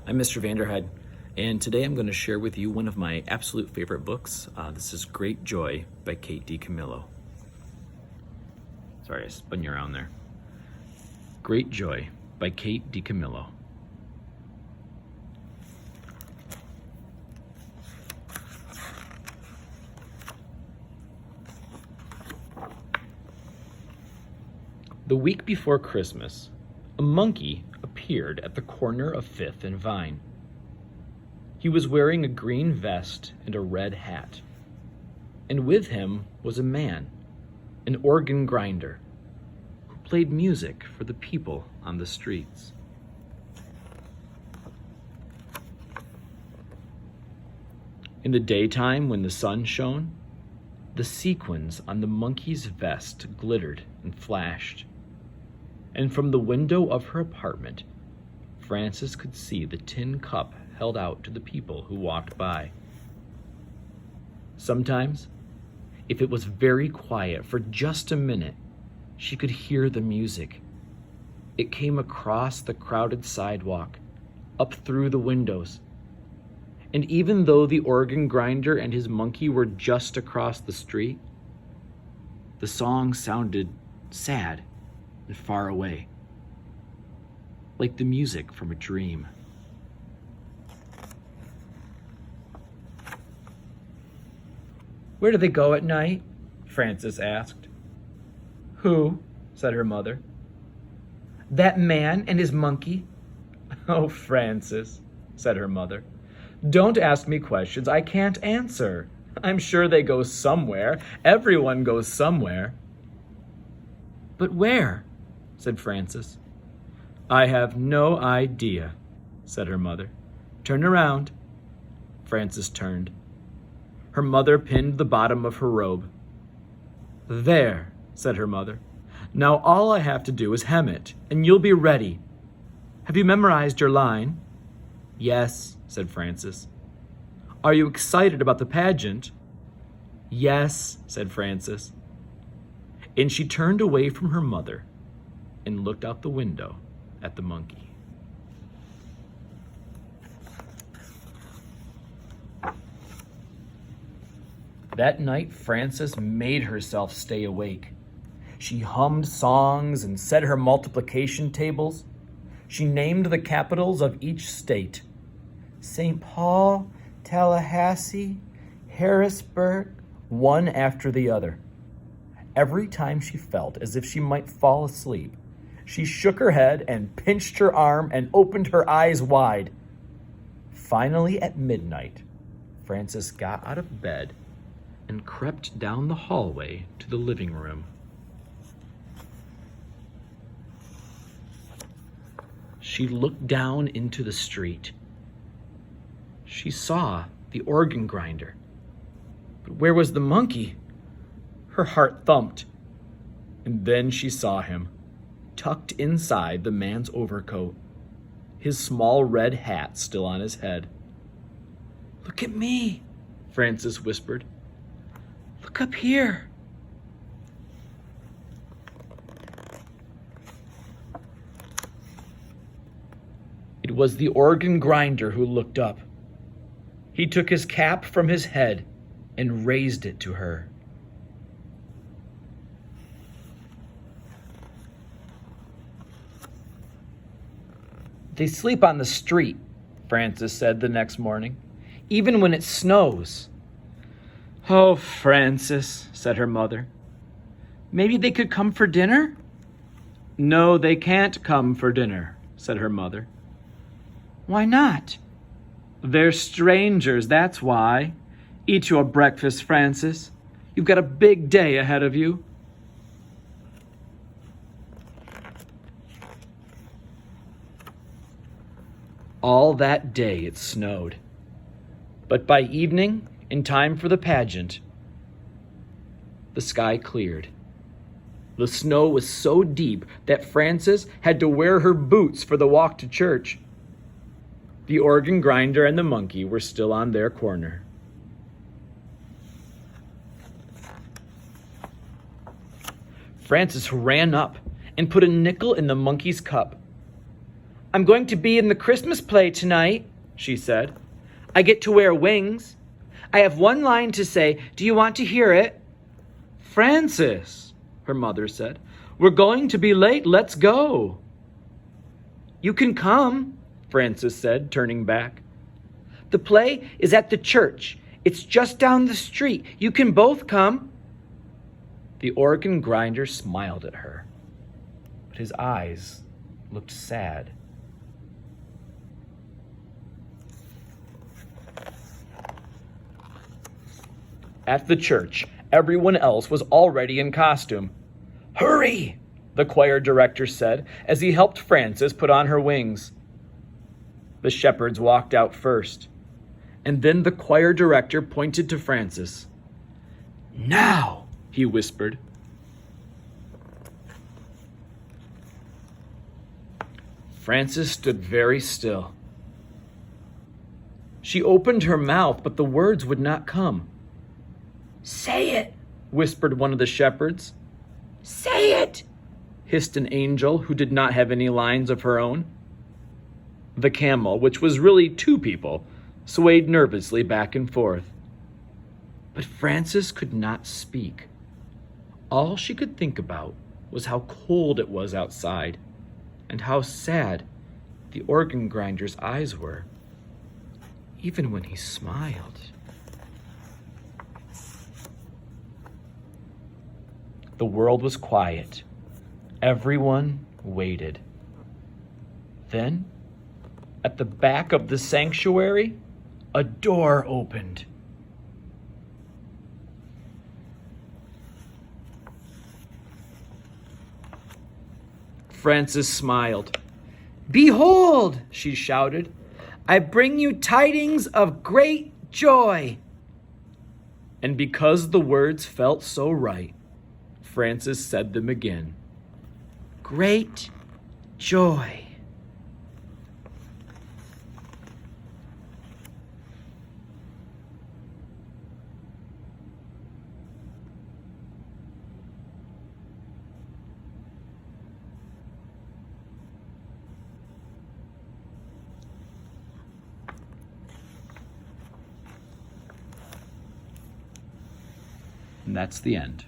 I'm Mr. Vanderhyde, and today I'm going to share with you one of my absolute favorite books. This is Great Joy by Kate DiCamillo. Sorry, I spun you around there. Great Joy by Kate DiCamillo. The week before Christmas, a monkey appeared at the corner of 5th and Vine. He was wearing a green vest and a red hat. And with him was a man, an organ grinder, who played music for the people on the streets. In the daytime, when the sun shone, the sequins on the monkey's vest glittered and flashed. And from the window of her apartment, Frances could see the tin cup held out to the people who walked by. Sometimes, if it was very quiet for just a minute, she could hear the music. It came across the crowded sidewalk, up through the windows. And even though the organ grinder and his monkey were just across the street, the song sounded sad and far away, like the music from a dream. "Where do they go at night?" Frances asked. "Who?" said her mother. "That man and his monkey." "Oh, Frances," said her mother, "don't ask me questions I can't answer. I'm sure they go somewhere. Everyone goes somewhere." "But where?" said Frances. "I have no idea," said her mother. "Turn around." Frances turned. Her mother pinned the bottom of her robe. "There," said her mother. "Now all I have to do is hem it, and you'll be ready. Have you memorized your line?" "Yes," said Frances. "Are you excited about the pageant?" "Yes," said Frances. And she turned away from her mother and looked out the window at the monkey. That night, Frances made herself stay awake. She hummed songs and said her multiplication tables. She named the capitals of each state: St. Paul, Tallahassee, Harrisburg, one after the other. Every time she felt as if she might fall asleep, she shook her head and pinched her arm and opened her eyes wide. Finally, at midnight, Frances got out of bed and crept down the hallway to the living room. She looked down into the street. She saw the organ grinder. But where was the monkey? Her heart thumped. And then she saw him, tucked inside the man's overcoat, his small red hat still on his head. "Look at me," Frances whispered. "Look up here." It was the organ grinder who looked up. He took his cap from his head and raised it to her. "They sleep on the street," Frances said the next morning, "even when it snows." "Oh, Frances," said her mother, "maybe they could come for dinner?" "No, they can't come for dinner," said her mother. "Why not?" "They're strangers, that's why. Eat your breakfast, Frances. You've got a big day ahead of you." All that day it snowed. But by evening, in time for the pageant, the sky cleared. The snow was so deep that Frances had to wear her boots for the walk to church. The organ grinder and the monkey were still on their corner. Frances ran up and put a nickel in the monkey's cup. I'm going to be in the Christmas play tonight, she said. I get to wear wings. I have one line to say. Do you want to hear it? Frances, her mother said, we're going to be late. Let's go. You can come, Frances said, turning back. The play is at the church. It's just down the street. You can both come. The organ grinder smiled at her, but his eyes looked sad. At the church, everyone else was already in costume. Hurry, the choir director said as he helped Frances put on her wings. The shepherds walked out first, and then the choir director pointed to Frances. Now, he whispered. Frances stood very still. She opened her mouth, but the words would not come. Say it, whispered one of the shepherds. Say it, hissed an angel who did not have any lines of her own. The camel, which was really two people, swayed nervously back and forth. But Frances could not speak. All she could think about was how cold it was outside and how sad the organ grinder's eyes were, even when he smiled. The world was quiet. Everyone waited. Then, at the back of the sanctuary, a door opened. Frances smiled. Behold, she shouted, I bring you tidings of great joy. And because the words felt so right, Frances said them again. Great joy. And that's the end.